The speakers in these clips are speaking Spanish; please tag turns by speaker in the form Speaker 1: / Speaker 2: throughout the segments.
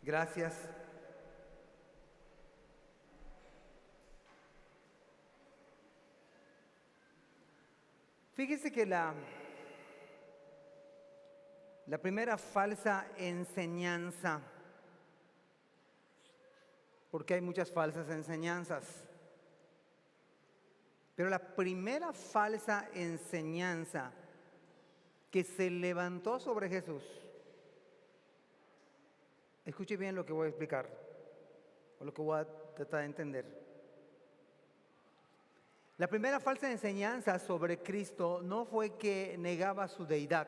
Speaker 1: Gracias. Fíjese que la primera falsa enseñanza, porque hay muchas falsas enseñanzas, pero la primera falsa enseñanza que se levantó sobre Jesús, escuche bien lo que voy a explicar, o lo que voy a tratar de entender. La primera falsa enseñanza sobre Cristo no fue que negaba su deidad.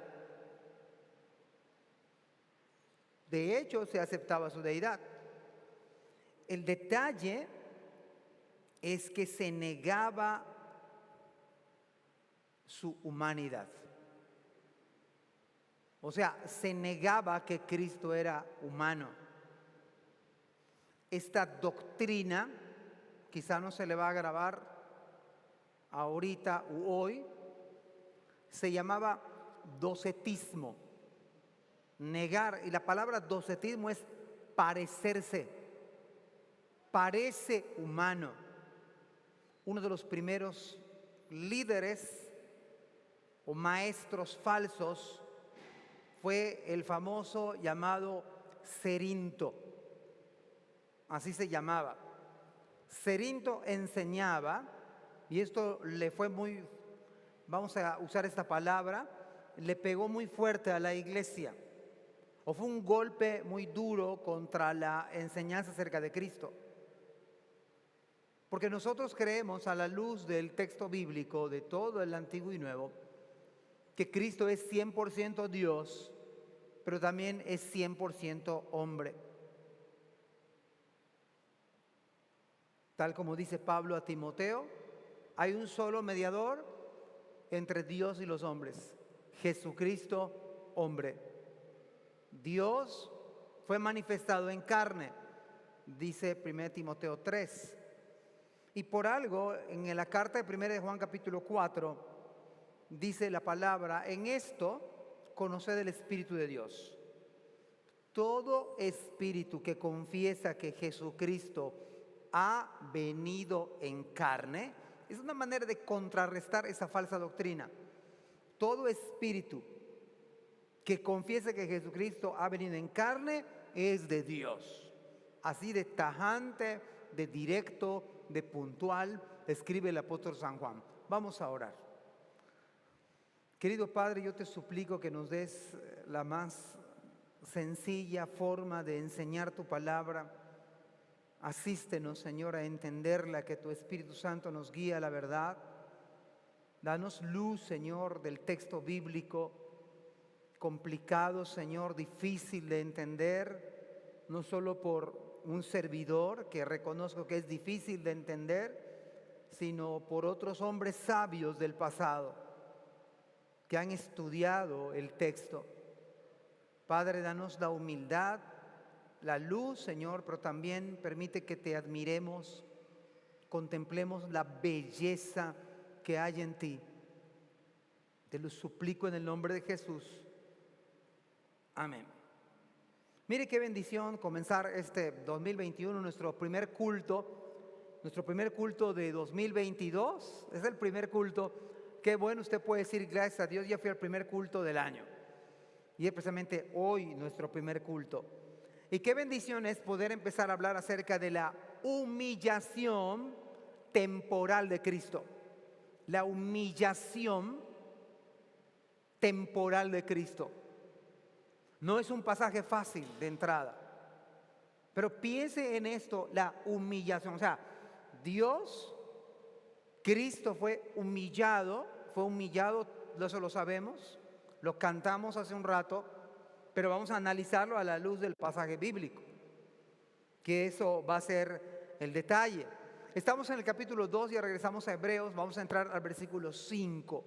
Speaker 1: De hecho, se aceptaba su deidad. El detalle es que se negaba su humanidad. O sea, se negaba que Cristo era humano. Esta doctrina quizá no se le va a grabar ahorita u hoy, se llamaba docetismo. Negar, y la palabra docetismo es parecerse, parece humano. Uno de los primeros líderes o maestros falsos fue el famoso llamado Cerinto, así se llamaba. Cerinto enseñaba, y esto le fue muy, vamos a usar esta palabra, le pegó muy fuerte a la iglesia, o fue un golpe muy duro contra la enseñanza acerca de Cristo. Porque nosotros creemos, a la luz del texto bíblico de todo el Antiguo y Nuevo, que Cristo es 100% Dios, pero también es 100% hombre. Tal como dice Pablo a Timoteo, hay un solo mediador entre Dios y los hombres, Jesucristo, hombre. Dios fue manifestado en carne, dice 1 Timoteo 3. Y por algo, en la carta de 1 de Juan capítulo 4, dice la palabra: en esto conoced el Espíritu de Dios. Todo espíritu que confiesa que Jesucristo ha venido en carne, es una manera de contrarrestar esa falsa doctrina. Todo espíritu que confiese que Jesucristo ha venido en carne es de Dios. Así de tajante, de directo, de puntual, escribe el apóstol San Juan. Vamos a orar. Querido Padre, yo te suplico que nos des la más sencilla forma de enseñar tu palabra. Asístenos, Señor, a entenderla, que tu Espíritu Santo nos guíe a la verdad. Danos luz, Señor, del texto bíblico, complicado, Señor, difícil de entender, no solo por un servidor, que reconozco que es difícil de entender, sino por otros hombres sabios del pasado, que han estudiado el texto. Padre, danos la humildad, la luz, Señor, pero también permite que te admiremos, contemplemos la belleza que hay en ti. Te lo suplico en el nombre de Jesús. Amén. Mire qué bendición comenzar este 2021, nuestro primer culto de 2022. Es el primer culto. Qué bueno, usted puede decir gracias a Dios, ya fui al primer culto del año. Y es precisamente hoy nuestro primer culto. Y qué bendición es poder empezar a hablar acerca de la humillación temporal de Cristo. La humillación temporal de Cristo. No es un pasaje fácil de entrada, pero piense en esto, la humillación. O sea, Cristo fue humillado, eso lo sabemos, lo cantamos hace un rato, pero vamos a analizarlo a la luz del pasaje bíblico, que eso va a ser el detalle. Estamos en el capítulo 2, ya regresamos a Hebreos, vamos a entrar al versículo 5.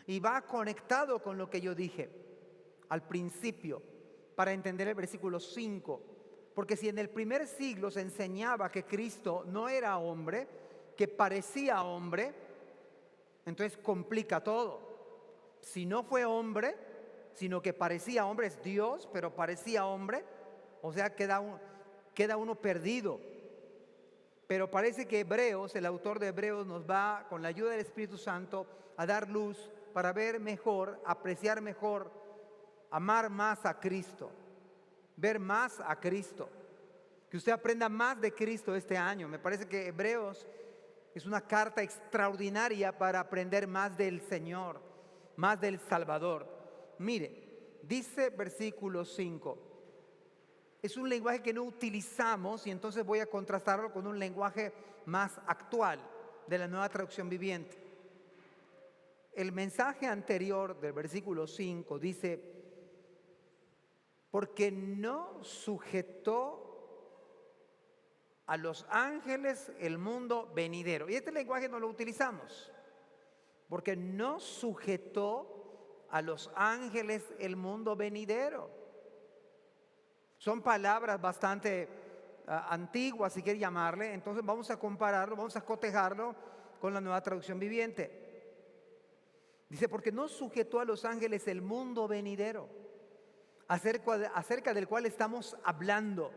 Speaker 1: Y va conectado con lo que yo dije al principio, para entender el versículo 5. Porque si en el primer siglo se enseñaba que Cristo no era hombre, que parecía hombre, entonces complica todo. Si no fue hombre, sino que parecía hombre, es Dios, pero parecía hombre, O sea, queda uno perdido. Pero parece que Hebreos, el autor de Hebreos, nos va, con la ayuda del Espíritu Santo, a dar luz para ver mejor, apreciar mejor, amar más a Cristo, ver más a Cristo. Que usted aprenda más de Cristo este año. Me parece que Hebreos es una carta extraordinaria para aprender más del Señor, más del Salvador. Mire, dice versículo 5. Es un lenguaje que no utilizamos y entonces voy a contrastarlo con un lenguaje más actual de la Nueva Traducción Viviente. El mensaje anterior del versículo 5 dice: porque no sujetó a los ángeles el mundo venidero. Y este lenguaje no lo utilizamos. Porque no sujetó a los ángeles el mundo venidero. Son palabras bastante antiguas, si quiere llamarle. Entonces vamos a compararlo, vamos a cotejarlo con la Nueva Traducción Viviente. Dice: porque no sujetó a los ángeles el mundo venidero, acerca del cual estamos hablando.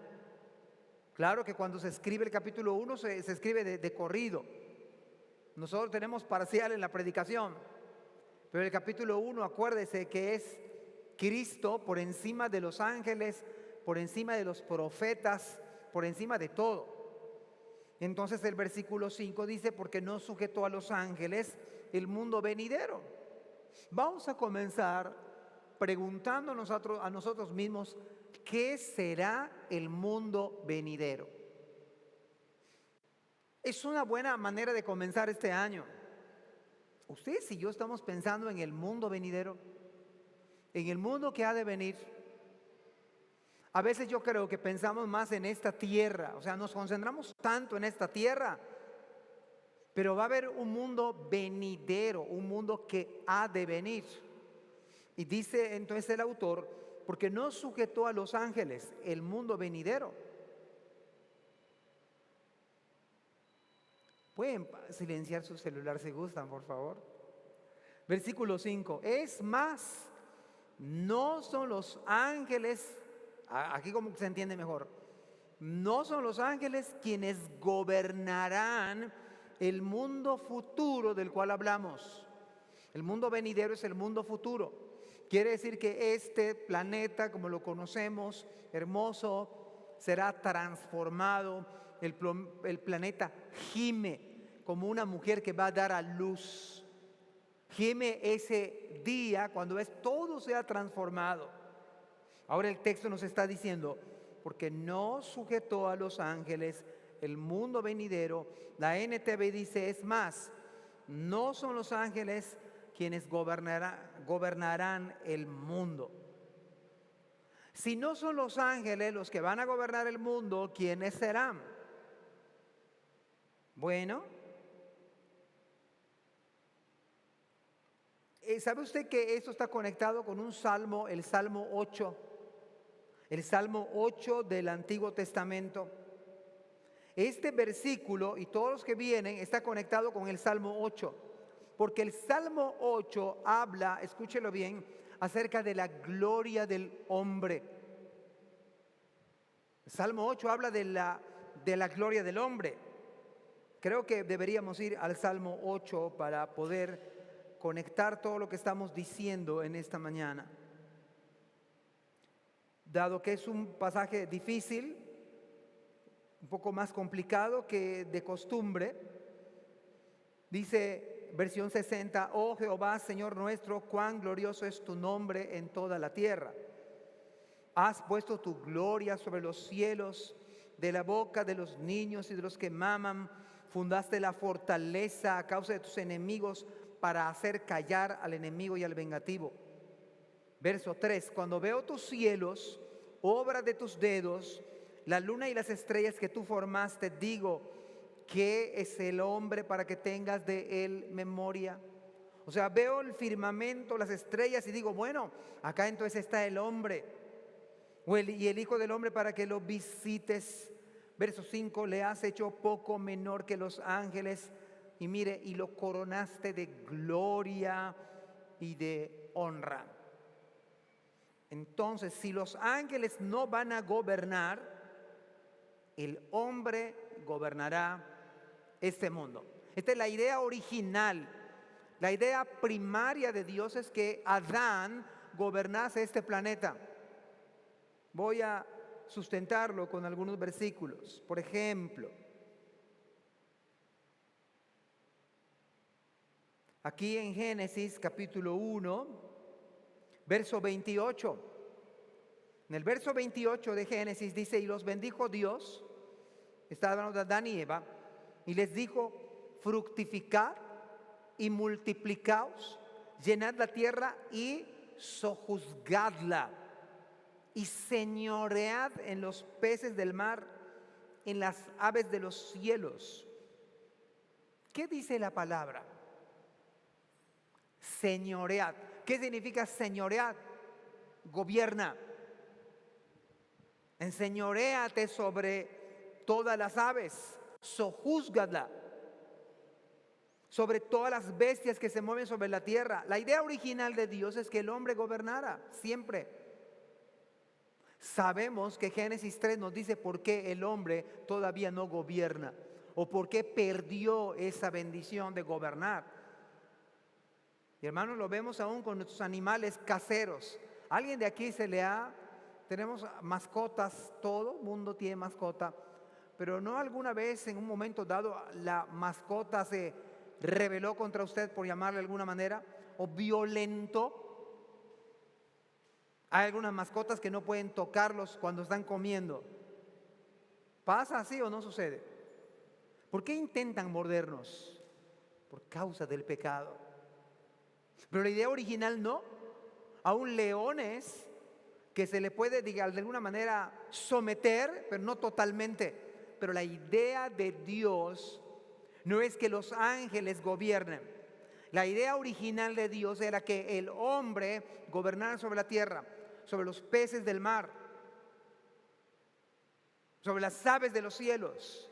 Speaker 1: Claro que cuando se escribe el capítulo 1 se escribe de corrido. Nosotros tenemos parcial en la predicación, pero el capítulo 1, acuérdese que es Cristo por encima de los ángeles, por encima de los profetas, por encima de todo. Entonces el versículo 5 dice: porque no sujetó a los ángeles el mundo venidero. Vamos a comenzar preguntándonos a nosotros mismos: ¿qué será el mundo venidero? Es una buena manera de comenzar este año. Ustedes y yo estamos pensando en el mundo venidero, en el mundo que ha de venir. A veces yo creo que pensamos más en esta tierra, o sea, nos concentramos tanto en esta tierra, pero va a haber un mundo venidero, un mundo que ha de venir. Y dice entonces el autor: porque no sujetó a los ángeles el mundo venidero. Pueden silenciar su celular si gustan, por favor. Versículo 5. Es más, no son los ángeles, aquí como se entiende mejor, no son los ángeles quienes gobernarán el mundo futuro del cual hablamos. El mundo venidero es el mundo futuro. Quiere decir que este planeta, como lo conocemos, hermoso, será transformado. El planeta gime como una mujer que va a dar a luz. Gime ese día cuando todo sea transformado. Ahora el texto nos está diciendo: porque no sujetó a los ángeles el mundo venidero. La NTV dice: es más, no son los ángeles quienes gobernarán el mundo. Si no son los ángeles los que van a gobernar el mundo, ¿quiénes serán? Bueno, ¿sabe usted que esto está conectado con un salmo, el Salmo 8? El Salmo 8 del Antiguo Testamento. Este versículo y todos los que vienen está conectado con el Salmo 8. Porque el Salmo 8 habla, escúchelo bien, acerca de la gloria del hombre. El Salmo 8 habla de la gloria del hombre. Creo que deberíamos ir al Salmo 8 para poder conectar todo lo que estamos diciendo en esta mañana. Dado que es un pasaje difícil, un poco más complicado que de costumbre, dice versión 60: oh Jehová, Señor nuestro, cuán glorioso es tu nombre en toda la tierra. Has puesto tu gloria sobre los cielos, de la boca de los niños y de los que maman, fundaste la fortaleza a causa de tus enemigos para hacer callar al enemigo y al vengativo. Verso 3: cuando veo tus cielos, obra de tus dedos, la luna y las estrellas que tú formaste, digo: ¿qué es el hombre para que tengas de él memoria? O sea, veo el firmamento, las estrellas y digo: bueno, acá entonces está el hombre, y el Hijo del Hombre para que lo visites. Verso 5: le has hecho poco menor que los ángeles, y mire, y lo coronaste de gloria y de honra. Entonces, si los ángeles no van a gobernar, el hombre gobernará este mundo. Esta es la idea original. La idea primaria de Dios es que Adán gobernase este planeta. Voy a sustentarlo con algunos versículos. Por ejemplo, aquí en Génesis capítulo 1, verso 28. En el verso 28 de Génesis dice: y los bendijo Dios, está hablando de Adán y Eva, y les dijo: fructificad y multiplicaos, llenad la tierra y sojuzgadla, y señoread en los peces del mar, en las aves de los cielos. ¿Qué dice la palabra? Señoread. ¿Qué significa señoread? Gobierna. Enseñoréate sobre todas las aves, sojúzgadla, sobre todas las bestias que se mueven sobre la tierra. La idea original de Dios es que el hombre gobernara siempre. Sabemos que Génesis 3 nos dice por qué el hombre todavía no gobierna o por qué perdió esa bendición de gobernar. Y hermanos, lo vemos aún con nuestros animales caseros. ¿Alguien de aquí tenemos mascotas? Todo el mundo tiene mascota, pero ¿no alguna vez en un momento dado la mascota se rebeló contra usted, por llamarle de alguna manera, o violentó? Hay algunas mascotas que no pueden tocarlos cuando están comiendo. ¿Pasa así o no sucede? ¿Por qué intentan mordernos? Por causa del pecado. Pero la idea original no. Aún leones que se le puede, de alguna manera, someter, pero no totalmente. Pero la idea de Dios no es que los ángeles gobiernen. La idea original de Dios era que el hombre gobernara sobre la tierra, sobre los peces del mar, sobre las aves de los cielos,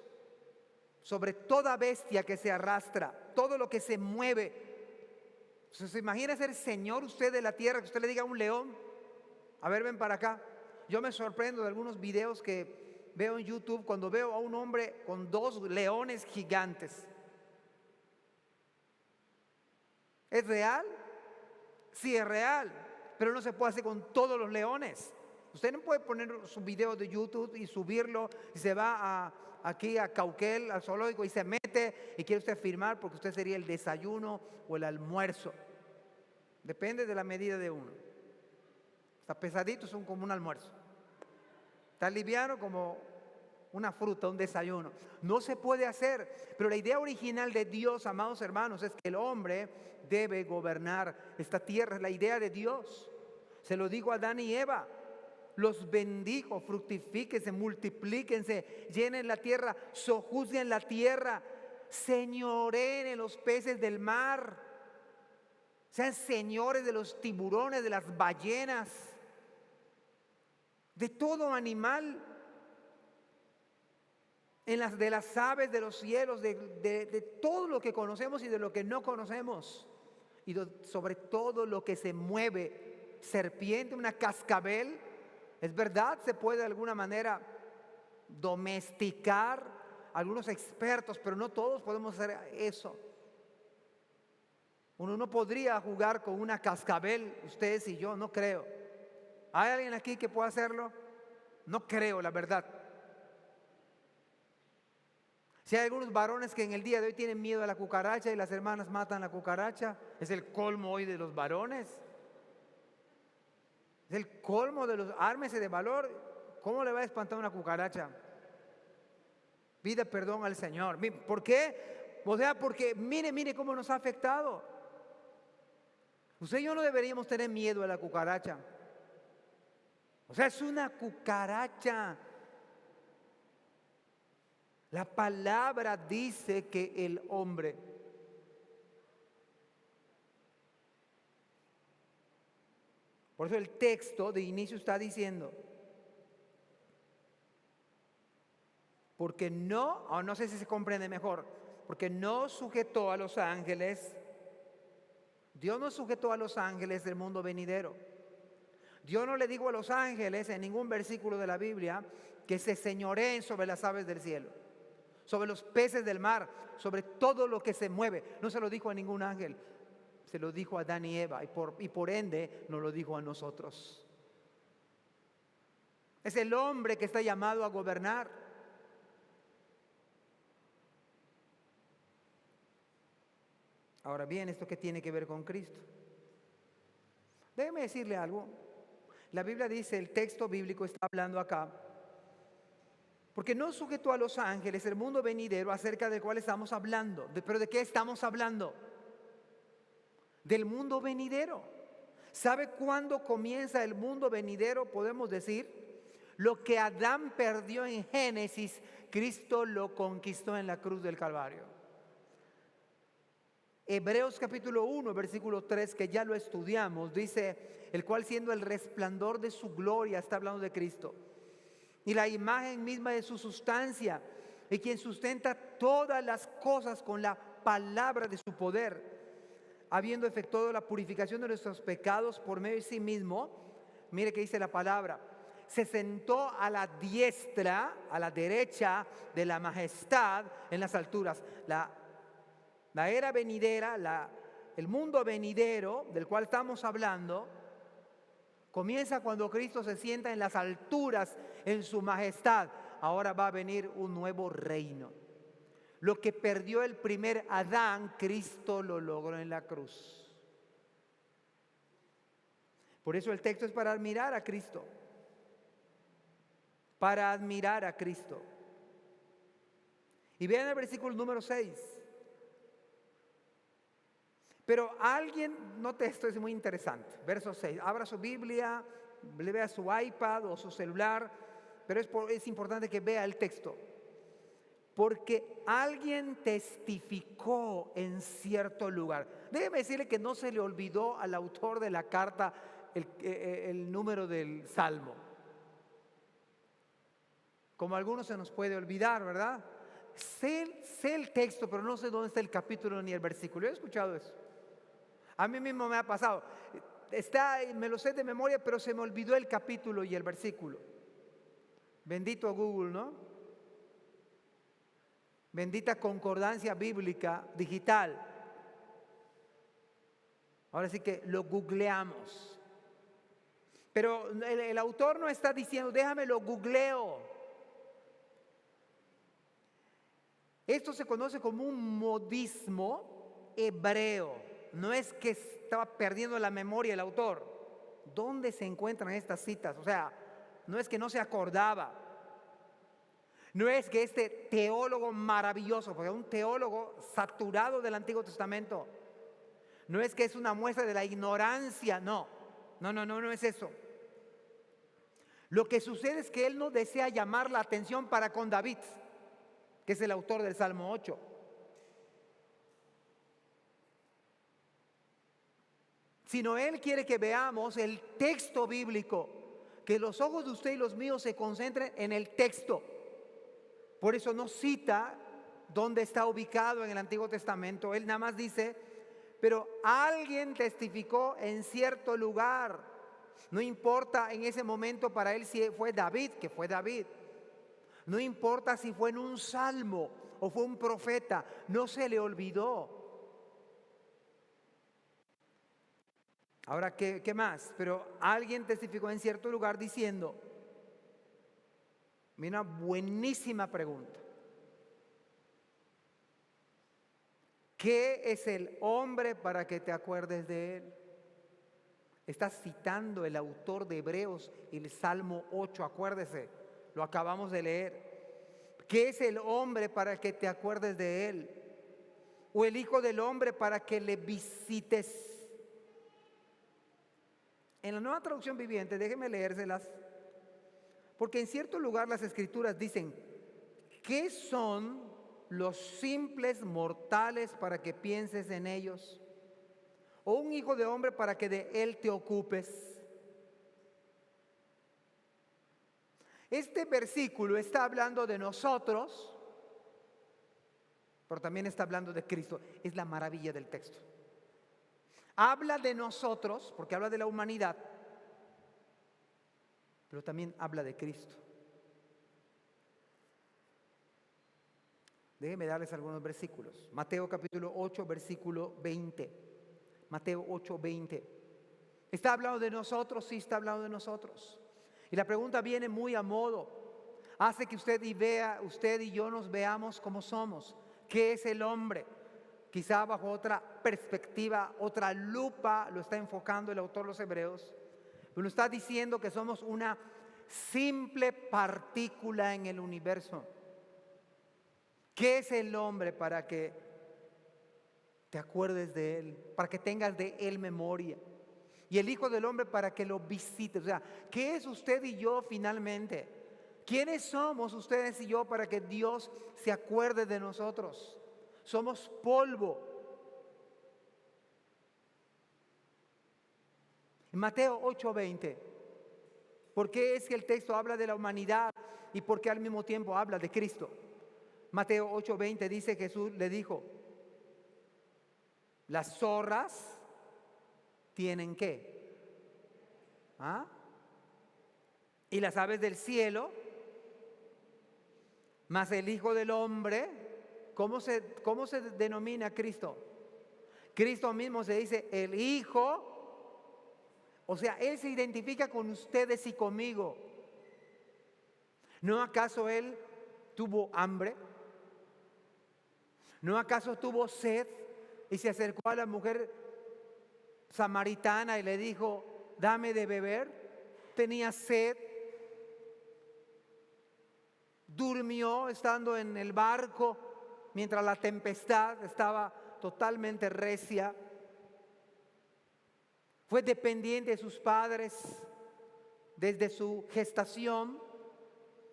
Speaker 1: sobre toda bestia que se arrastra, todo lo que se mueve. ¿Se imagina ser Señor usted de la tierra, que usted le diga a un león: a ver, ven para acá? Yo me sorprendo de algunos videos que veo en YouTube cuando veo a un hombre con 2 leones gigantes. ¿Es real? Sí, es real, pero no se puede hacer con todos los leones. Usted no puede poner su video de YouTube y subirlo y se va aquí a Cauquel, al zoológico, y se mete y quiere usted firmar porque usted sería el desayuno o el almuerzo. Depende de la medida de uno. Está pesadito, son como un almuerzo. Está liviano como una fruta, un desayuno. No se puede hacer. Pero la idea original de Dios, amados hermanos, es que el hombre debe gobernar esta tierra. Es la idea de Dios. Se lo digo a Adán y Eva. Los bendijo: fructifíquense, multiplíquense, llenen la tierra, sojuzguen la tierra, señoreen en los peces del mar, sean señores de los tiburones, de las ballenas, de todo animal, de las aves de los cielos, de todo lo que conocemos y de lo que no conocemos, y sobre todo lo que se mueve. Serpiente, una cascabel, es verdad, se puede de alguna manera domesticar, algunos expertos, pero no todos podemos hacer eso. Uno no podría jugar con una cascabel, ustedes y yo, no creo. ¿Hay alguien aquí que pueda hacerlo? No creo, la verdad. Si hay algunos varones que en el día de hoy tienen miedo a la cucaracha y las hermanas matan la cucaracha, es el colmo hoy de los varones. Es el colmo de los... Ármese de valor. ¿Cómo le va a espantar una cucaracha? Pida perdón al Señor. ¿Por qué? O sea, porque mire cómo nos ha afectado. Usted y yo no deberíamos tener miedo a la cucaracha. O sea, es una cucaracha. La palabra dice que el hombre Por eso el texto de inicio está diciendo, porque no, o no sé si se comprende mejor, porque no sujetó a los ángeles, Dios no sujetó a los ángeles del mundo venidero. Dios no le dijo a los ángeles en ningún versículo de la Biblia que se señoreen sobre las aves del cielo, sobre los peces del mar, sobre todo lo que se mueve. No se lo dijo a ningún ángel, se lo dijo a Adán y Eva, y por ende nos lo dijo a nosotros. Es el hombre que está llamado a gobernar. Ahora bien, ¿esto qué tiene que ver con Cristo? Déjeme decirle algo. La Biblia dice, el texto bíblico está hablando acá, porque no sujetó a los ángeles el mundo venidero acerca del cual estamos hablando. ¿Pero de qué estamos hablando? Del mundo venidero. ¿Sabe cuándo comienza el mundo venidero? Podemos decir, lo que Adán perdió en Génesis, Cristo lo conquistó en la cruz del Calvario. Hebreos capítulo 1, versículo 3, que ya lo estudiamos, dice, el cual siendo el resplandor de su gloria, está hablando de Cristo, y la imagen misma de su sustancia, y quien sustenta todas las cosas con la palabra de su poder, habiendo efectuado la purificación de nuestros pecados por medio de sí mismo. Mire que dice la palabra, se sentó a la diestra, a la derecha de la majestad en las alturas. La era venidera, el mundo venidero del cual estamos hablando, comienza cuando Cristo se sienta en las alturas en su majestad. Ahora va a venir un nuevo reino. Lo que perdió el primer Adán, Cristo lo logró en la cruz. Por eso el texto es para admirar a Cristo. Para admirar a Cristo. Y vean el versículo número 6. Pero alguien, note esto, es muy interesante. Verso 6, abra su Biblia, le vea su iPad o su celular, pero es importante que vea el texto. Porque alguien testificó en cierto lugar. Déjeme decirle que no se le olvidó al autor de la carta el número del Salmo. Como a algunos se nos puede olvidar, ¿verdad? Sé el texto, pero no sé dónde está el capítulo ni el versículo. Yo he escuchado eso. A mí mismo me ha pasado. Me lo sé de memoria, pero se me olvidó el capítulo y el versículo. Bendito Google, ¿no? Bendita concordancia bíblica digital. Ahora sí que lo googleamos. Pero el autor no está diciendo, déjame lo googleo. Esto se conoce como un modismo hebreo. No es que estaba perdiendo la memoria el autor. ¿Dónde se encuentran estas citas? O sea, no es que no se acordaba. No es que este teólogo maravilloso, porque un teólogo saturado del Antiguo Testamento, no es que es una muestra de la ignorancia, no es eso. Lo que sucede es que él no desea llamar la atención para con David, que es el autor del Salmo 8. Sino él quiere que veamos el texto bíblico, que los ojos de usted y los míos se concentren en el texto. Por eso no cita dónde está ubicado en el Antiguo Testamento. Él nada más dice, pero alguien testificó en cierto lugar. No importa en ese momento para él si fue David, que fue David. No importa si fue en un salmo o fue un profeta, no se le olvidó. Ahora, ¿qué más? Pero alguien testificó en cierto lugar diciendo, mira, una buenísima pregunta. ¿Qué es el hombre para que te acuerdes de él? Está citando el autor de Hebreos, el Salmo 8, acuérdese, lo acabamos de leer. ¿Qué es el hombre para que te acuerdes de él? ¿O el hijo del hombre para que le visites? En la Nueva Traducción Viviente, déjenme leérselas, porque en cierto lugar las Escrituras dicen, ¿qué son los simples mortales para que pienses en ellos? ¿O un hijo de hombre para que de él te ocupes? Este versículo está hablando de nosotros, pero también está hablando de Cristo. Es la maravilla del texto. Habla de nosotros, porque habla de la humanidad, pero también habla de Cristo. Déjenme darles algunos versículos. Mateo capítulo 8, versículo 20. Mateo 8, 20. ¿Está hablando de nosotros? Sí, está hablando de nosotros. Y la pregunta viene muy a modo. Hace que usted y yo nos veamos como somos. ¿Qué es el hombre? Quizá bajo otra perspectiva, otra lupa, lo está enfocando el autor de los Hebreos. Pero nos está diciendo que somos una simple partícula en el universo. ¿Qué es el hombre para que te acuerdes de él? Para que tengas de él memoria. Y el Hijo del Hombre para que lo visites. O sea, ¿qué es usted y yo finalmente? ¿Quiénes somos ustedes y yo para que Dios se acuerde de nosotros? Somos polvo. En Mateo 8:20. ¿Por qué es que el texto habla de la humanidad y por qué al mismo tiempo habla de Cristo? Mateo 8:20 dice: Jesús le dijo, las zorras tienen ¿qué? ¿Ah? Y las aves del cielo, mas el Hijo del Hombre, ¿cómo se denomina Cristo? Cristo mismo se dice el Hijo, o sea, Él se identifica con ustedes y conmigo. ¿No acaso Él tuvo hambre? ¿No acaso tuvo sed y se acercó a la mujer samaritana y le dijo, dame de beber? Tenía sed. Durmió estando en el barco mientras la tempestad estaba totalmente recia. Fue dependiente de sus padres desde su gestación,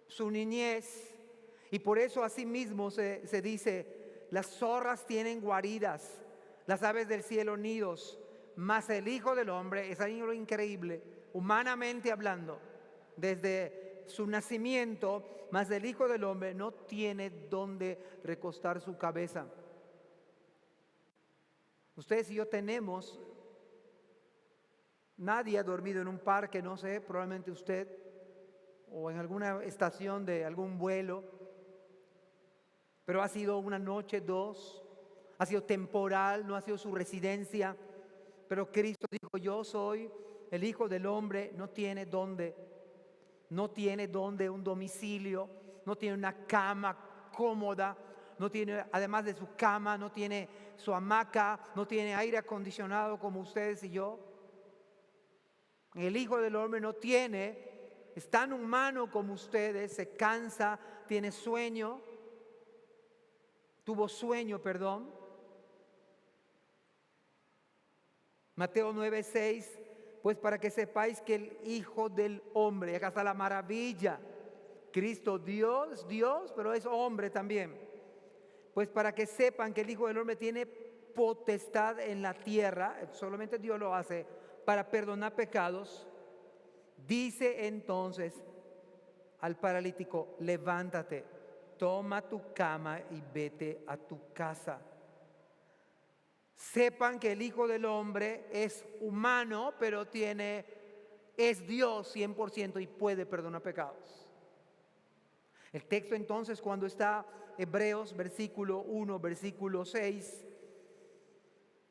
Speaker 1: su niñez, y por eso asimismo se dice, las zorras tienen guaridas, las aves del cielo nidos, mas el Hijo del Hombre, es algo increíble, humanamente hablando, desde su nacimiento, mas el Hijo del Hombre no tiene dónde recostar su cabeza. Ustedes y yo tenemos, nadie ha dormido en un parque, no sé, probablemente usted, o en alguna estación de algún vuelo, pero ha sido una noche, dos, ha sido temporal, no ha sido su residencia. Pero Cristo dijo, yo soy el Hijo del Hombre, no tiene dónde un domicilio, no tiene una cama cómoda, no tiene, además de su cama, no tiene su hamaca, no tiene aire acondicionado como ustedes y yo. El Hijo del Hombre no tiene, es tan humano como ustedes, se cansa, tiene sueño, tuvo sueño, perdón. Mateo 9:6, pues para que sepáis que el Hijo del Hombre, acá está la maravilla, Cristo Dios, pero es hombre también. Pues para que sepan que el Hijo del Hombre tiene potestad en la tierra, solamente Dios lo hace, para perdonar pecados, dice entonces al paralítico, levántate, toma tu cama y vete a tu casa. Sepan que el Hijo del Hombre es humano, pero es Dios 100% y puede perdonar pecados. El texto entonces, cuando está Hebreos versículo 1, versículo 6,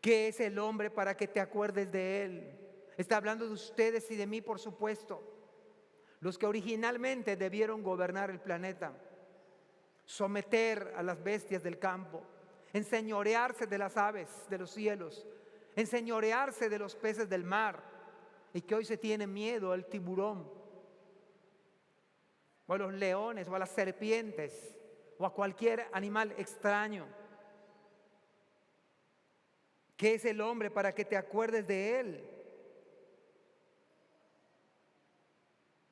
Speaker 1: ¿qué es el hombre para que te acuerdes de él? Está hablando de ustedes y de mí, por supuesto, los que originalmente debieron gobernar el planeta, someter a las bestias del campo, enseñorearse de las aves de los cielos, enseñorearse de los peces del mar, y que hoy se tiene miedo al tiburón, o a los leones, o a las serpientes, o a cualquier animal extraño. ¿Qué es el hombre para que te acuerdes de él?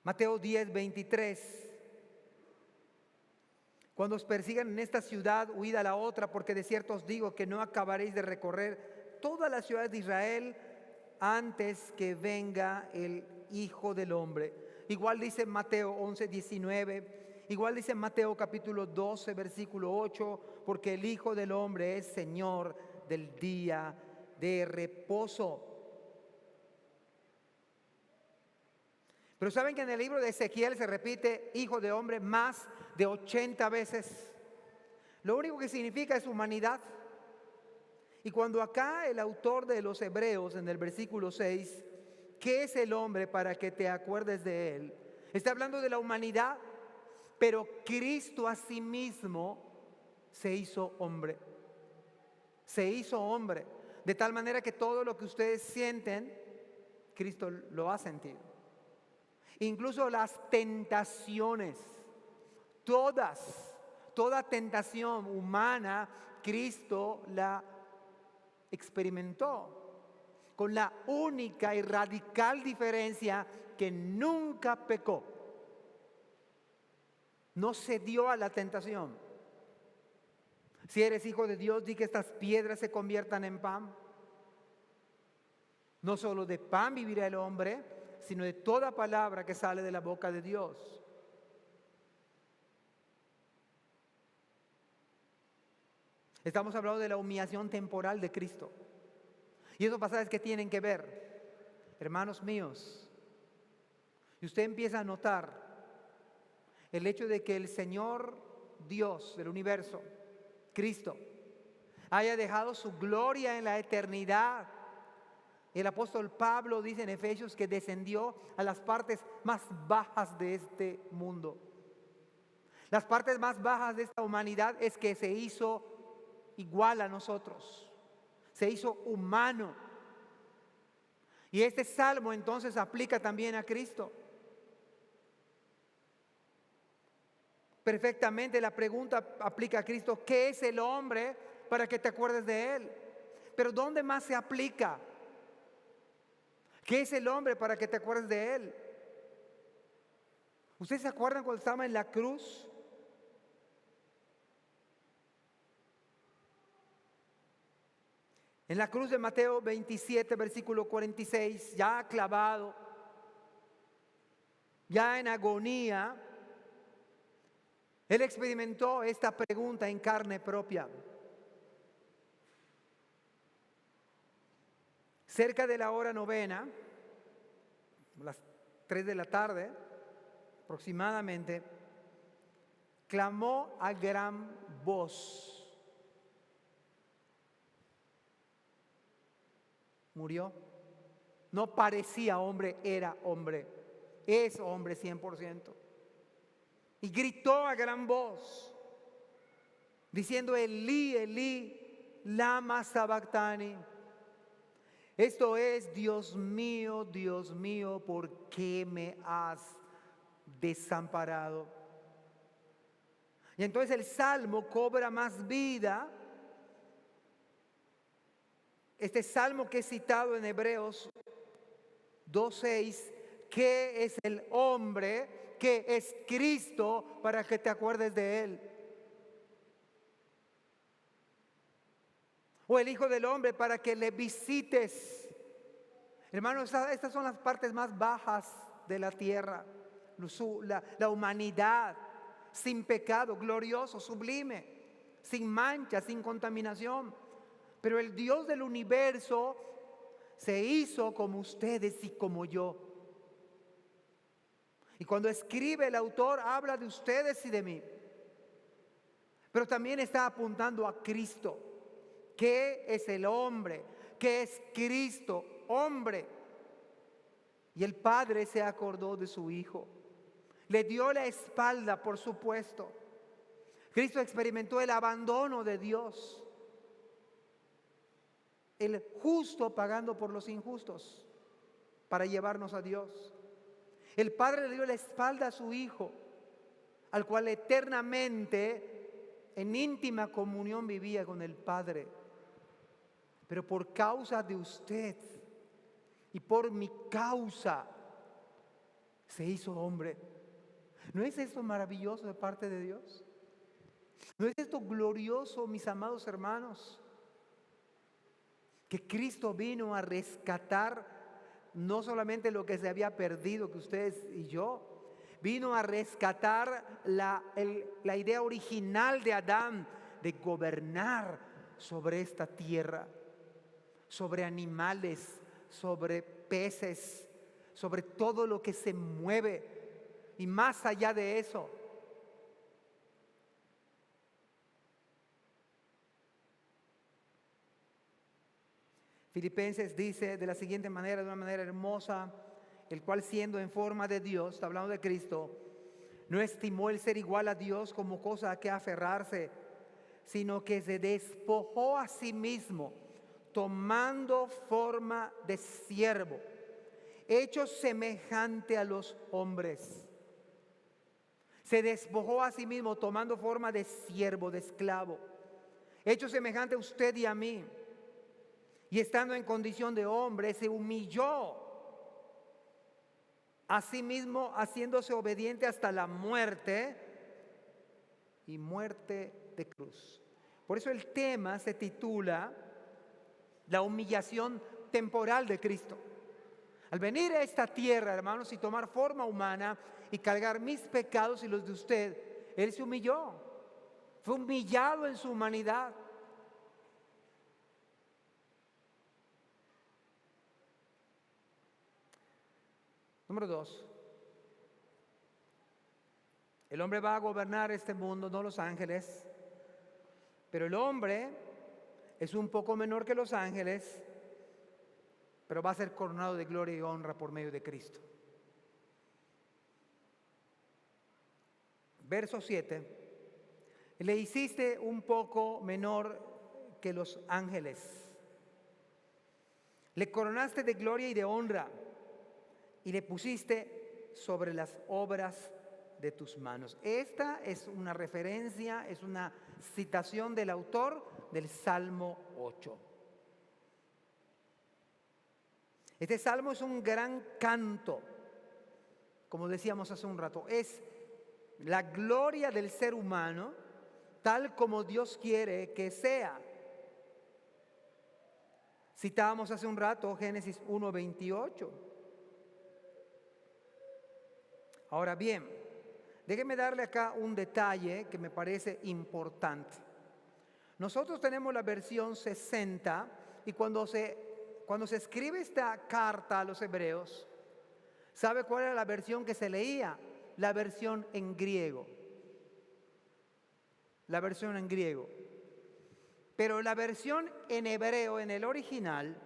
Speaker 1: Mateo 10:23. Cuando os persigan en esta ciudad, huid a la otra, porque de cierto os digo que no acabaréis de recorrer todas las ciudades de Israel antes que venga el Hijo del Hombre. Igual dice Mateo 11:19, igual dice Mateo capítulo 12, versículo 8, porque el Hijo del Hombre es Señor del día de reposo. Pero ¿saben que en el libro de Ezequiel se repite hijo de hombre más de 80 veces? Lo único que significa es humanidad. Y cuando acá el autor de los Hebreos en el versículo 6, ¿qué es el hombre para que te acuerdes de él? Está hablando de la humanidad, pero Cristo a sí mismo se hizo hombre. Se hizo hombre. De tal manera que todo lo que ustedes sienten, Cristo lo ha sentido. Incluso las tentaciones, toda tentación humana, Cristo la experimentó. Con la única y radical diferencia que nunca pecó. No cedió a la tentación. Si eres hijo de Dios, di que estas piedras se conviertan en pan. No solo de pan vivirá el hombre, sino de toda palabra que sale de la boca de Dios. Estamos hablando de la humillación temporal de Cristo. Y esos pasajes que tienen que ver, hermanos míos, y usted empieza a notar el hecho de que el Señor Dios del universo, Cristo, haya dejado su gloria en la eternidad. El apóstol Pablo dice en Efesios que descendió a las partes más bajas de este mundo. Las partes más bajas de esta humanidad es que se hizo igual a nosotros. Se hizo humano. Y este salmo entonces aplica también a Cristo. Perfectamente la pregunta aplica a Cristo. ¿Qué es el hombre para que te acuerdes de él? Pero ¿dónde más se aplica? ¿Qué es el hombre para que te acuerdes de él? ¿Ustedes se acuerdan cuando estaba en la cruz? En la cruz de Mateo 27, versículo 46, ya clavado, ya en agonía, él experimentó esta pregunta en carne propia. Cerca de la hora novena, las 3 de la tarde aproximadamente, clamó a gran voz. Murió. No parecía hombre, era hombre. Es hombre 100%. Y gritó a gran voz, diciendo: Elí, Elí, lama sabactani. Esto es: Dios mío, ¿por qué me has desamparado? Y entonces el salmo cobra más vida. Este salmo que he citado en Hebreos 2:6, ¿qué es el hombre? ¿Qué es Cristo para que te acuerdes de él? O el Hijo del Hombre para que le visites. Hermanos, estas son las partes más bajas de la tierra. La humanidad sin pecado, glorioso, sublime, sin mancha, sin contaminación. Pero el Dios del universo se hizo como ustedes y como yo. Y cuando escribe el autor habla de ustedes y de mí. Pero también está apuntando a Cristo. ¿Qué es el hombre? ¿Qué es Cristo? Hombre. Y el Padre se acordó de su Hijo. Le dio la espalda, por supuesto. Cristo experimentó el abandono de Dios. El justo pagando por los injustos para llevarnos a Dios. El Padre le dio la espalda a su Hijo, al cual eternamente en íntima comunión vivía con el Padre. Pero por causa de usted y por mi causa se hizo hombre. ¿No es esto maravilloso de parte de Dios? ¿No es esto glorioso, mis amados hermanos? Que Cristo vino a rescatar no solamente lo que se había perdido, que ustedes y yo, vino a rescatar la idea original de Adán de gobernar sobre esta tierra, sobre animales, sobre peces, sobre todo lo que se mueve y más allá de eso. Filipenses dice de la siguiente manera, de una manera hermosa, el cual siendo en forma de Dios, está hablando de Cristo, no estimó el ser igual a Dios como cosa a que aferrarse, sino que se despojó a sí mismo, tomando forma de siervo, hecho semejante a los hombres. Se despojó a sí mismo, tomando forma de siervo, de esclavo, hecho semejante a usted y a mí. Y estando en condición de hombre, se humilló a sí mismo, haciéndose obediente hasta la muerte y muerte de cruz. Por eso el tema se titula La humillación temporal de Cristo. Al venir a esta tierra, hermanos, y tomar forma humana y cargar mis pecados y los de usted, Él se humilló. Fue humillado en su humanidad. Número 2. El hombre va a gobernar este mundo, no los ángeles. Pero el hombre es un poco menor que los ángeles, pero va a ser coronado de gloria y honra por medio de Cristo. Verso 7. Le hiciste un poco menor que los ángeles. Le coronaste de gloria y de honra y le pusiste sobre las obras de tus manos. Esta es una referencia, es una citación del autor del Salmo 8. Este salmo es un gran canto, como decíamos hace un rato, es la gloria del ser humano tal como Dios quiere que sea. Citábamos hace un rato Génesis 1:28. Ahora bien, déjeme darle acá un detalle que me parece importante. Nosotros tenemos la versión 60 y cuando se escribe esta carta a los hebreos, ¿sabe cuál era la versión que se leía? La versión en griego. La versión en griego. Pero la versión en hebreo, en el original,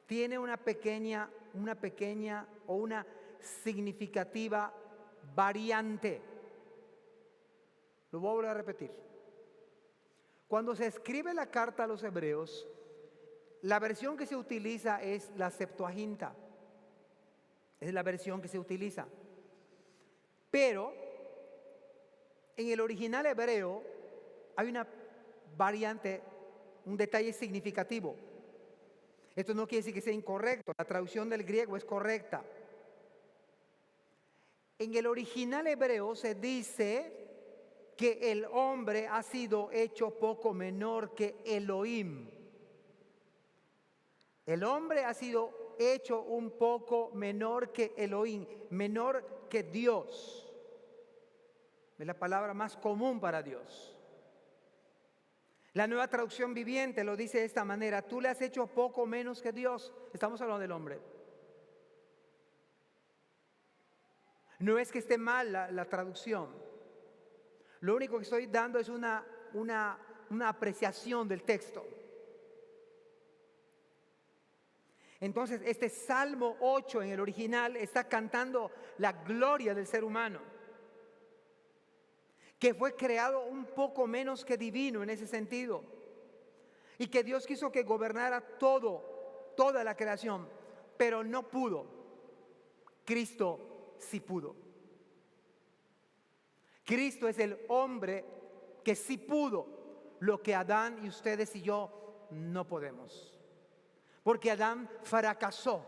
Speaker 1: tiene una pequeña o una significativa variante. Lo voy a volver a repetir. Cuando se escribe la carta a los hebreos, la versión que se utiliza es la Septuaginta. Es la versión que se utiliza. Pero en el original hebreo hay una variante, un detalle significativo. Esto no quiere decir que sea incorrecto. La traducción del griego es correcta. En el original hebreo se dice que el hombre ha sido hecho poco menor que Elohim. El hombre ha sido hecho un poco menor que Elohim, menor que Dios. Es la palabra más común para Dios. La Nueva Traducción Viviente lo dice de esta manera: tú le has hecho poco menos que Dios. Estamos hablando del hombre. No es que esté mal la traducción. Lo único que estoy dando es una apreciación del texto. Entonces, este Salmo 8 en el original está cantando la gloria del ser humano, que fue creado un poco menos que divino en ese sentido, y que Dios quiso que gobernara toda la creación, pero no pudo. Cristo sí pudo. Cristo es el hombre que sí pudo lo que Adán y ustedes y yo no podemos. Porque Adán fracasó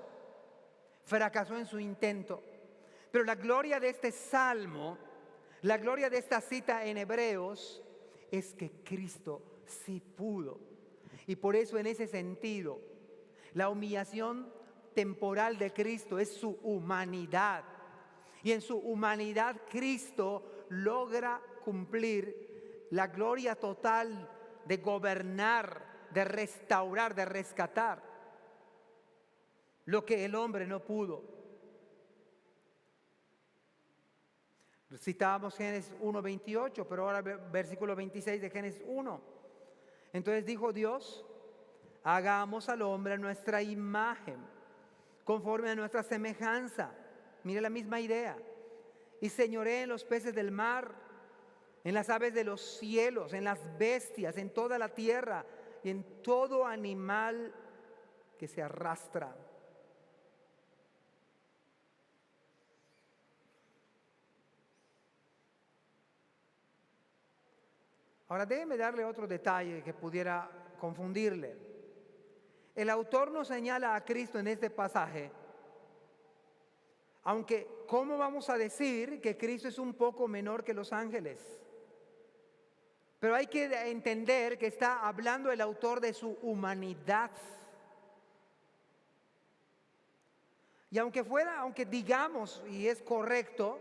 Speaker 1: en su intento. Pero la gloria de este salmo, la gloria de esta cita en Hebreos, es que Cristo sí pudo. Y por eso en ese sentido, la humillación temporal de Cristo es su humanidad. Y en su humanidad Cristo logra cumplir la gloria total de gobernar, de restaurar, de rescatar lo que el hombre no pudo. Citábamos Génesis 1:28, pero ahora versículo 26 de Génesis 1. Entonces dijo Dios: hagamos al hombre a nuestra imagen, conforme a nuestra semejanza. Mire la misma idea. Y señoree en los peces del mar, en las aves de los cielos, en las bestias, en toda la tierra y en todo animal que se arrastra. Ahora déjeme darle otro detalle que pudiera confundirle. El autor nos señala a Cristo en este pasaje, aunque ¿cómo vamos a decir que Cristo es un poco menor que los ángeles? Pero hay que entender que está hablando el autor de su humanidad. Y aunque digamos, y es correcto,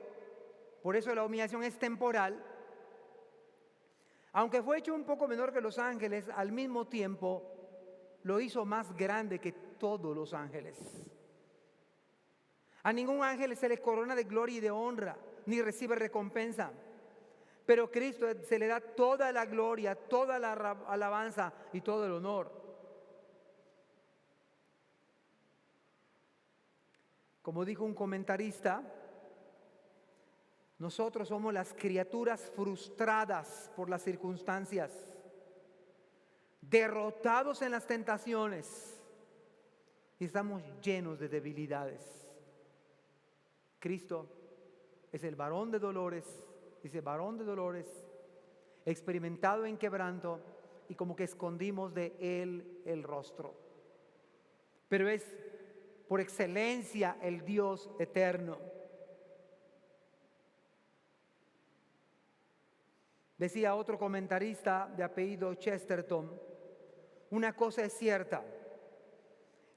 Speaker 1: por eso la humillación es temporal, aunque fue hecho un poco menor que los ángeles, al mismo tiempo lo hizo más grande que todos los ángeles. A ningún ángel se le corona de gloria y de honra, ni recibe recompensa. Pero a Cristo se le da toda la gloria, toda la alabanza y todo el honor. Como dijo un comentarista, nosotros somos las criaturas frustradas por las circunstancias, derrotados en las tentaciones y estamos llenos de debilidades. Cristo es el varón de dolores, dice varón de dolores, experimentado en quebranto, y como que escondimos de él el rostro. Pero es por excelencia el Dios eterno. Decía otro comentarista de apellido Chesterton: una cosa es cierta,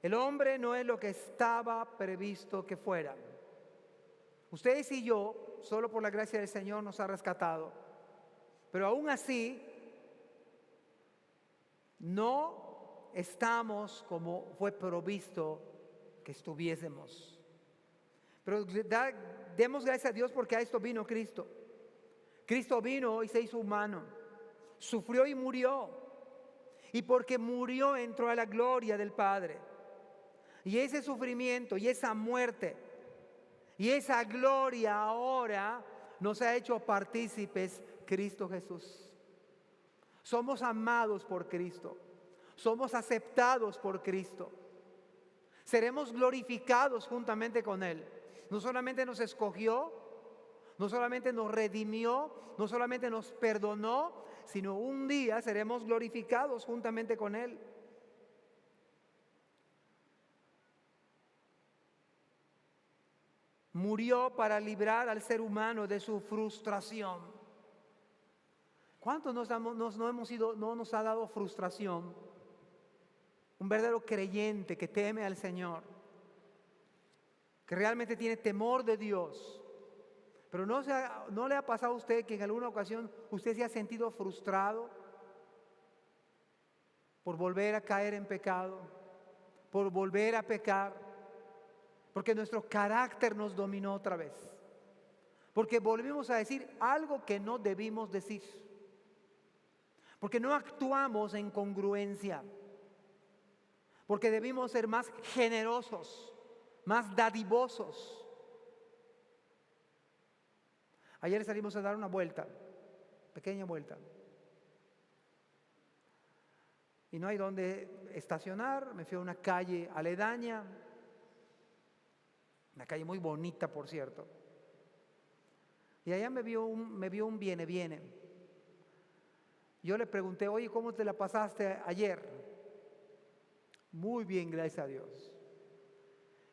Speaker 1: el hombre no es lo que estaba previsto que fuera. Ustedes y yo, solo por la gracia del Señor nos ha rescatado, pero aún así no estamos como fue provisto que estuviésemos. Pero demos gracias a Dios porque a esto vino Cristo. Cristo vino y se hizo humano, sufrió y murió, y porque murió entró a la gloria del Padre. Y ese sufrimiento y esa muerte y esa gloria ahora nos ha hecho partícipes Cristo Jesús. Somos amados por Cristo, somos aceptados por Cristo, seremos glorificados juntamente con Él. No solamente nos escogió, no solamente nos redimió, no solamente nos perdonó, sino un día seremos glorificados juntamente con Él. Murió para librar al ser humano de su frustración. ¿Cuántos no nos ha dado frustración? Un verdadero creyente que teme al Señor, que realmente tiene temor de Dios. Pero ¿no le ha pasado a usted que en alguna ocasión usted se ha sentido frustrado por volver a caer en pecado, por volver a pecar? Porque nuestro carácter nos dominó otra vez, porque volvimos a decir algo que no debimos decir, porque no actuamos en congruencia, porque debimos ser más generosos, más dadivosos. Ayer salimos a dar una vuelta, pequeña vuelta, y no hay donde estacionar. Me fui a una calle aledaña, una calle muy bonita, por cierto, y allá me vio un viene. Yo le pregunté: oye, ¿cómo te la pasaste ayer? Muy bien, gracias a Dios.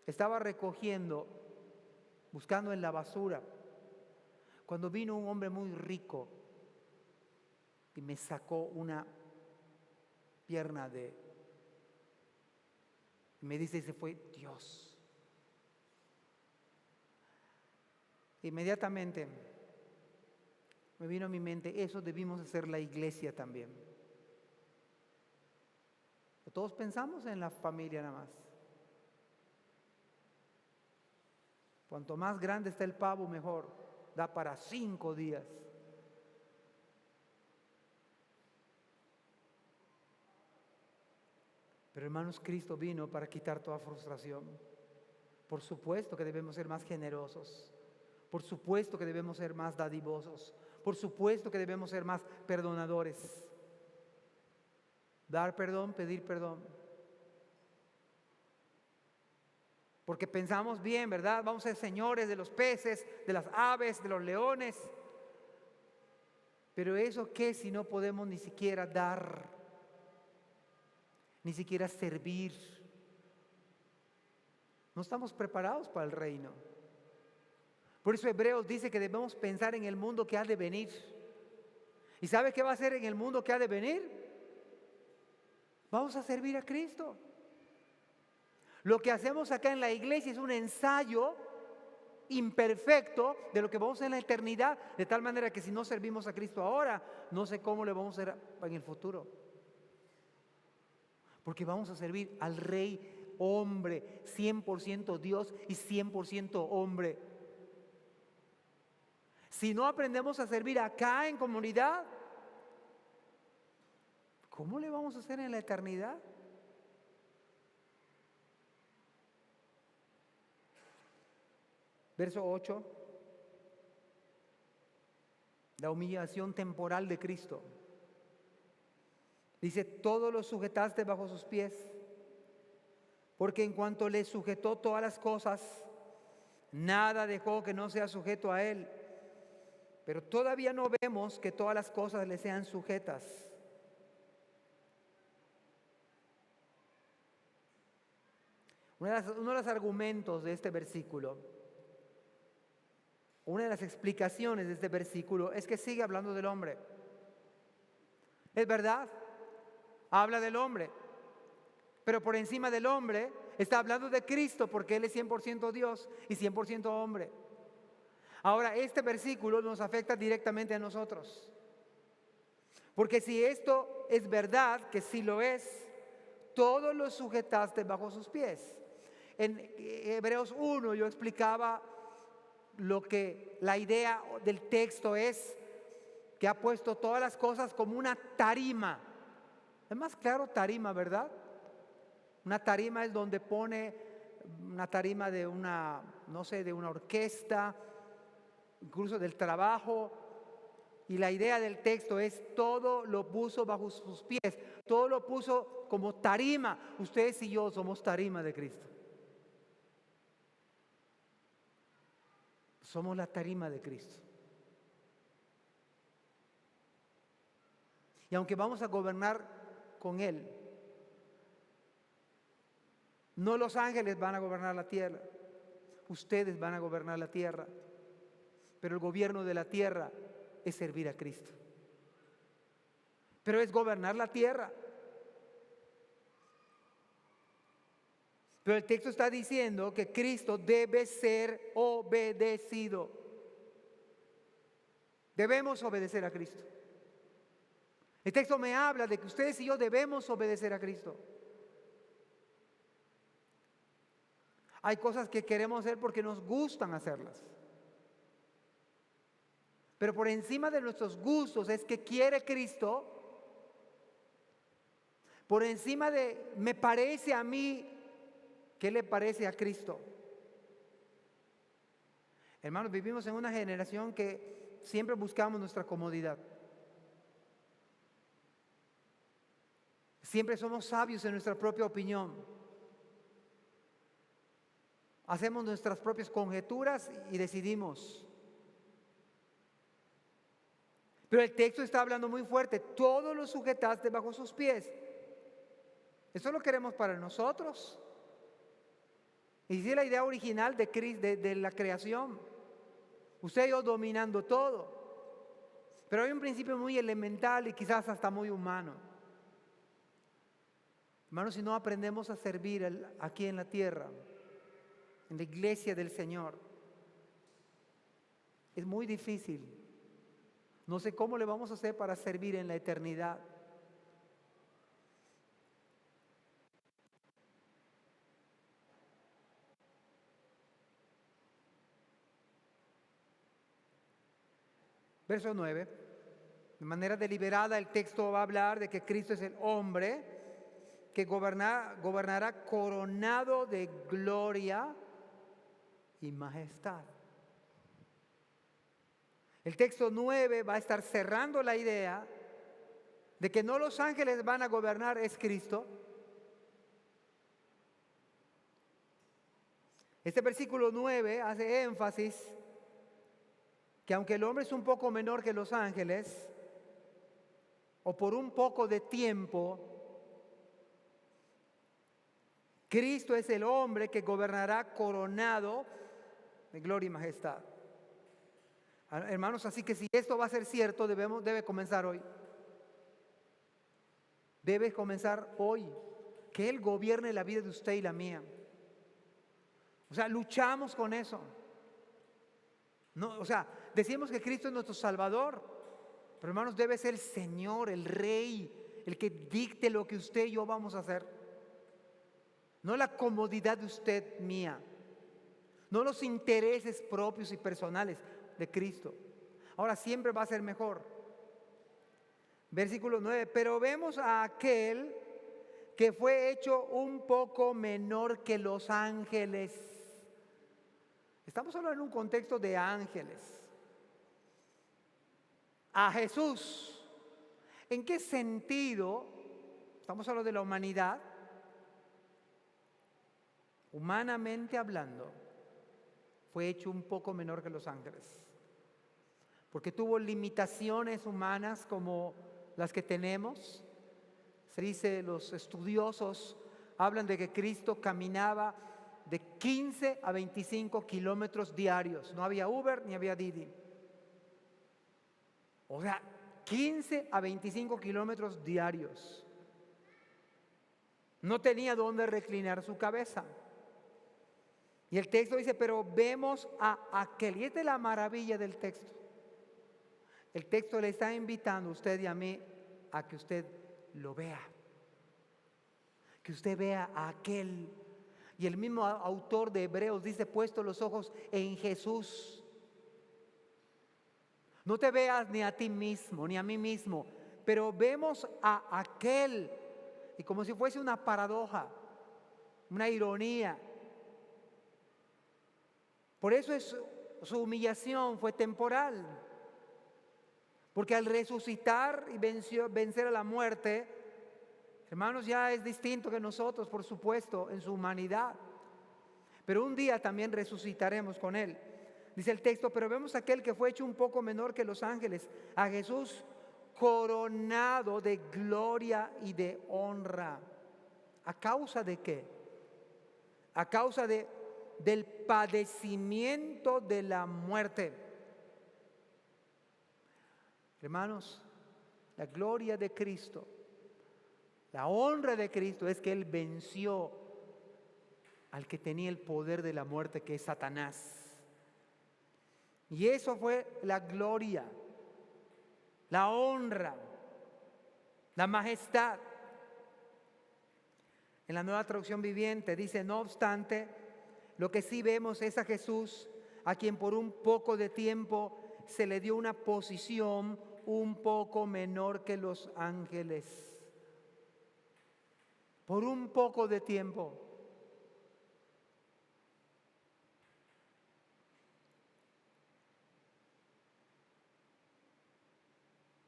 Speaker 1: Estaba recogiendo, buscando en la basura, cuando vino un hombre muy rico y me sacó una pierna me dice: ese fue Dios. Inmediatamente me vino a mi mente: eso debimos hacer la iglesia también. Todos pensamos en la familia nada más. Cuanto más grande está el pavo, mejor. da para 5 días. Pero hermanos, Cristo vino para quitar toda frustración. Por supuesto que debemos ser más generosos. Por supuesto que debemos ser más dadivosos. Por supuesto que debemos ser más perdonadores. Dar perdón, pedir perdón. Porque pensamos bien, ¿verdad? Vamos a ser señores de los peces, de las aves, de los leones. Pero eso, ¿qué si no podemos ni siquiera dar? Ni siquiera servir. No estamos preparados para el reino. Por eso Hebreos dice que debemos pensar en el mundo que ha de venir. ¿Y sabe qué va a ser en el mundo que ha de venir? Vamos a servir a Cristo. Lo que hacemos acá en la iglesia es un ensayo imperfecto de lo que vamos a hacer en la eternidad, de tal manera que si no servimos a Cristo ahora, no sé cómo le vamos a hacer en el futuro. Porque vamos a servir al Rey hombre, 100% Dios y 100% hombre. Si no aprendemos a servir acá en comunidad, ¿cómo le vamos a hacer en la eternidad? Verso 8, la humillación temporal de Cristo. Dice, todo lo sujetaste bajo sus pies, porque en cuanto le sujetó todas las cosas, nada dejó que no sea sujeto a él. Pero todavía no vemos que todas las cosas le sean sujetas. Uno de los argumentos de este versículo, una de las explicaciones de este versículo es que sigue hablando del hombre. Es verdad, habla del hombre, pero por encima del hombre está hablando de Cristo, porque Él es 100% Dios y 100% hombre. Ahora, este versículo nos afecta directamente a nosotros, porque si esto es verdad, que sí lo es, todo lo sujetaste bajo sus pies. En Hebreos 1 yo explicaba lo que la idea del texto es, que ha puesto todas las cosas como una tarima. Es más claro tarima, ¿verdad? Una tarima es donde pone una tarima de una, no sé, de una orquesta, incluso del trabajo. Y la idea del texto es, todo lo puso bajo sus pies, todo lo puso como tarima. Ustedes y yo somos tarima de Cristo. Somos la tarima de Cristo. Y aunque vamos a gobernar con Él, no los ángeles van a gobernar la tierra, ustedes van a gobernar la tierra, pero el gobierno de la tierra es servir a Cristo. Pero es gobernar la tierra. Pero el texto está diciendo que Cristo debe ser obedecido. Debemos obedecer a Cristo. El texto me habla de que ustedes y yo debemos obedecer a Cristo. Hay cosas que queremos hacer porque nos gustan hacerlas. Pero por encima de nuestros gustos es que quiere Cristo. Por encima de me parece a mí, ¿qué le parece a Cristo? Hermanos, vivimos en una generación que siempre buscamos nuestra comodidad. Siempre somos sabios en nuestra propia opinión. Hacemos nuestras propias conjeturas y decidimos. Pero el texto está hablando muy fuerte. Todo lo sujetaste bajo sus pies. Eso lo queremos para nosotros. Y si es la idea original de la creación. Usted y yo dominando todo. Pero hay un principio muy elemental y quizás hasta muy humano. Hermanos, si no aprendemos a servir aquí en la tierra, en la iglesia del Señor, es muy difícil. No sé cómo le vamos a hacer para servir en la eternidad. Verso 9. De manera deliberada el texto va a hablar de que Cristo es el hombre que gobernará coronado de gloria y majestad. El texto 9 va a estar cerrando la idea de que no los ángeles van a gobernar, es Cristo. Este versículo 9 hace énfasis que aunque el hombre es un poco menor que los ángeles, o por un poco de tiempo, Cristo es el hombre que gobernará coronado de gloria y majestad. Hermanos, así que si esto va a ser cierto, debe comenzar hoy. Debe comenzar hoy. Que Él gobierne la vida de usted y la mía. O sea, luchamos con eso. No, o sea, decimos que Cristo es nuestro Salvador, pero hermanos, debe ser el Señor, el Rey, el que dicte lo que usted y yo vamos a hacer. No la comodidad de usted mía, no los intereses propios y personales de Cristo. Ahora siempre va a ser mejor. Versículo 9, pero vemos a aquel que fue hecho un poco menor que los ángeles. Estamos hablando en un contexto de ángeles. A Jesús. ¿En qué sentido? Estamos hablando de la humanidad. Humanamente hablando, fue hecho un poco menor que los ángeles. Porque tuvo limitaciones humanas como las que tenemos. Se dice, los estudiosos hablan de que Cristo caminaba de 15 a 25 kilómetros diarios. No había Uber ni había Didi. O sea, 15 a 25 kilómetros diarios. No tenía dónde reclinar su cabeza. Y el texto dice, pero vemos a aquel. Y esta es la maravilla del texto. El texto le está invitando a usted y a mí a que usted lo vea. Que usted vea a aquel. Y el mismo autor de Hebreos dice, puesto los ojos en Jesús. No te veas ni a ti mismo, ni a mí mismo, pero vemos a aquel. Y como si fuese una paradoja, una ironía. Por eso su humillación fue temporal. Porque al resucitar y vencer a la muerte, hermanos, ya es distinto que nosotros, por supuesto, en su humanidad. Pero un día también resucitaremos con Él. Dice el texto, pero vemos a aquel que fue hecho un poco menor que los ángeles, a Jesús coronado de gloria y de honra. ¿A causa de qué? A causa del padecimiento de la muerte. Hermanos, la gloria de Cristo, la honra de Cristo es que Él venció al que tenía el poder de la muerte, que es Satanás. Y eso fue la gloria, la honra, la majestad. En la Nueva Traducción Viviente dice, no obstante, lo que sí vemos es a Jesús, a quien por un poco de tiempo se le dio una posición un poco menor que los ángeles. Por un poco de tiempo.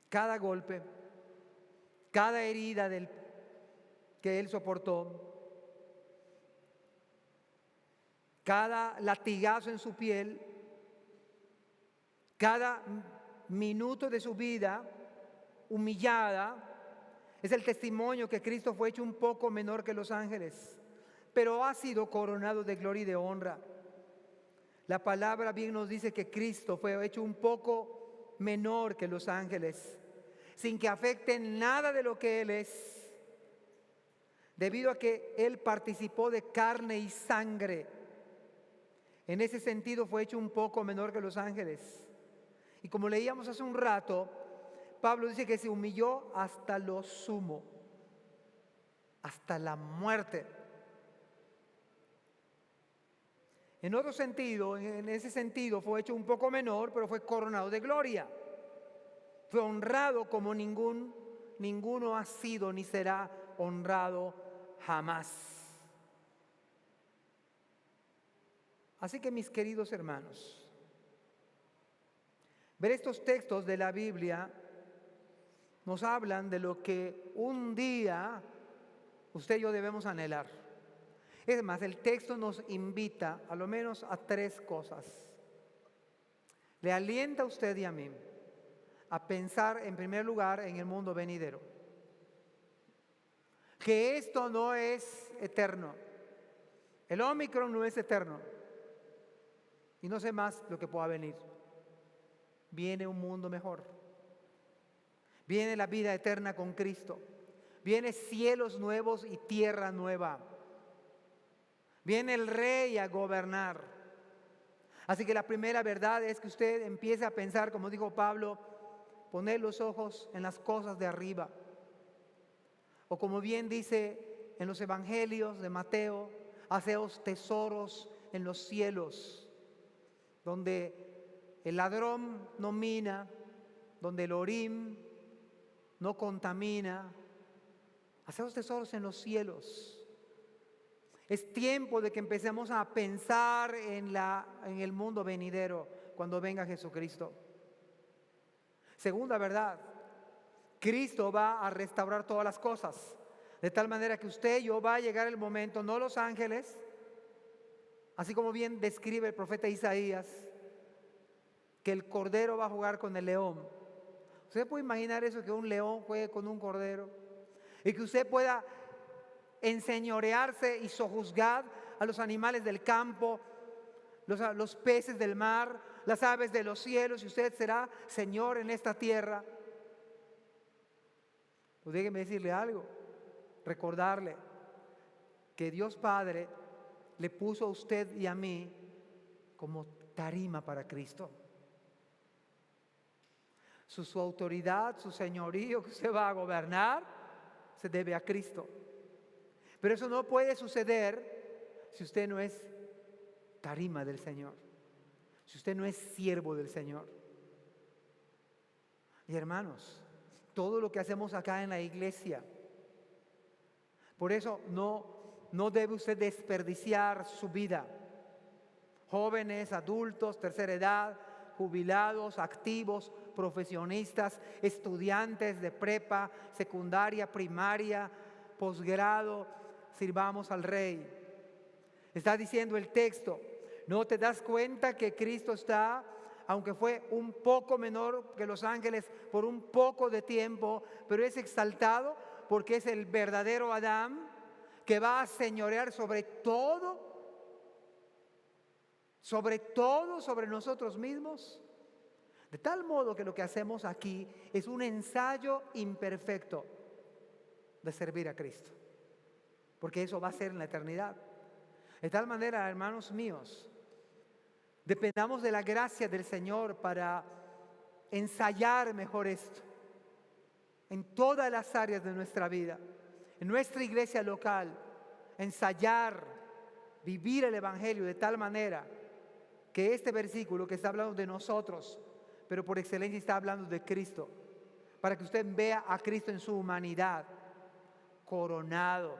Speaker 1: Cada golpe, cada herida que Él soportó, cada latigazo en su piel, cada minuto de su vida humillada, es el testimonio que Cristo fue hecho un poco menor que los ángeles, pero ha sido coronado de gloria y de honra. La palabra bien nos dice que Cristo fue hecho un poco menor que los ángeles, sin que afecte nada de lo que Él es, debido a que Él participó de carne y sangre. En ese sentido fue hecho un poco menor que los ángeles. Y como leíamos hace un rato, Pablo dice que se humilló hasta lo sumo, hasta la muerte. En otro sentido, en ese sentido fue hecho un poco menor, pero fue coronado de gloria. Fue honrado como ninguno ha sido ni será honrado jamás. Así que, mis queridos hermanos, ver estos textos de la Biblia nos hablan de lo que un día usted y yo debemos anhelar. Es más, el texto nos invita a lo menos a 3 cosas. Le alienta a usted y a mí a pensar en primer lugar en el mundo venidero. Que esto no es eterno. El Ómicron no es eterno. Y no sé más lo que pueda venir. Viene un mundo mejor. Viene la vida eterna con Cristo. Viene cielos nuevos y tierra nueva. Viene el Rey a gobernar. Así que la primera verdad es que usted empiece a pensar, como dijo Pablo, poner los ojos en las cosas de arriba. O como bien dice en los evangelios de Mateo, haceos tesoros en los cielos, donde el ladrón no mina, donde el orín no contamina. Haceos tesoros en los cielos. Es tiempo de que empecemos a pensar en el mundo venidero cuando venga Jesucristo. Segunda verdad, Cristo va a restaurar todas las cosas, de tal manera que usted y yo va a llegar el momento, no los ángeles, así como bien describe el profeta Isaías, que el cordero va a jugar con el león. ¿Usted puede imaginar eso, que un león juegue con un cordero? Y que usted pueda enseñorearse y sojuzgar a los animales del campo, los peces del mar, las aves de los cielos, y usted será Señor en esta tierra. Pues déjeme decirle algo, recordarle que Dios Padre le puso a usted y a mí como tarima para Cristo. Su autoridad, su señorío que usted va a gobernar, se debe a Cristo. Pero eso no puede suceder si usted no es tarima del Señor, si usted no es siervo del Señor. Y hermanos, todo lo que hacemos acá en la iglesia, por eso no debe usted desperdiciar su vida. Jóvenes, adultos, tercera edad, jubilados, activos, profesionistas, estudiantes de prepa, secundaria, primaria, posgrado, sirvamos al Rey. Está diciendo el texto, ¿no te das cuenta que Cristo está, aunque fue un poco menor que los ángeles por un poco de tiempo, pero es exaltado porque es el verdadero Adán que va a señorear sobre nosotros mismos? De tal modo que lo que hacemos aquí es un ensayo imperfecto de servir a Cristo, porque eso va a ser en la eternidad. De tal manera, hermanos míos, dependamos de la gracia del Señor para ensayar mejor esto en todas las áreas de nuestra vida, en nuestra iglesia local, ensayar, vivir el Evangelio de tal manera que este versículo que está hablando de nosotros, pero por excelencia está hablando de Cristo, para que usted vea a Cristo en su humanidad, coronado,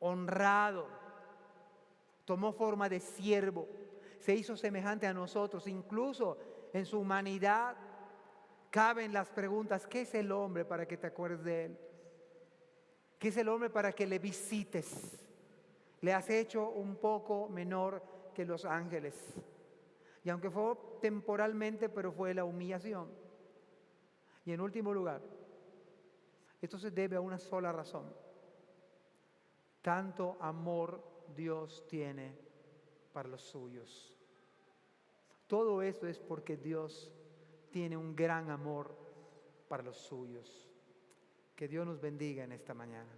Speaker 1: honrado, tomó forma de siervo, se hizo semejante a nosotros, incluso en su humanidad. Caben las preguntas, ¿qué es el hombre para que te acuerdes de él? ¿Qué es el hombre para que le visites? Le has hecho un poco menor que los ángeles. Y aunque fue temporalmente, pero fue la humillación. Y en último lugar, esto se debe a una sola razón. Tanto amor Dios tiene para los suyos. Todo esto es porque Dios tiene un gran amor para los suyos. Que Dios nos bendiga en esta mañana.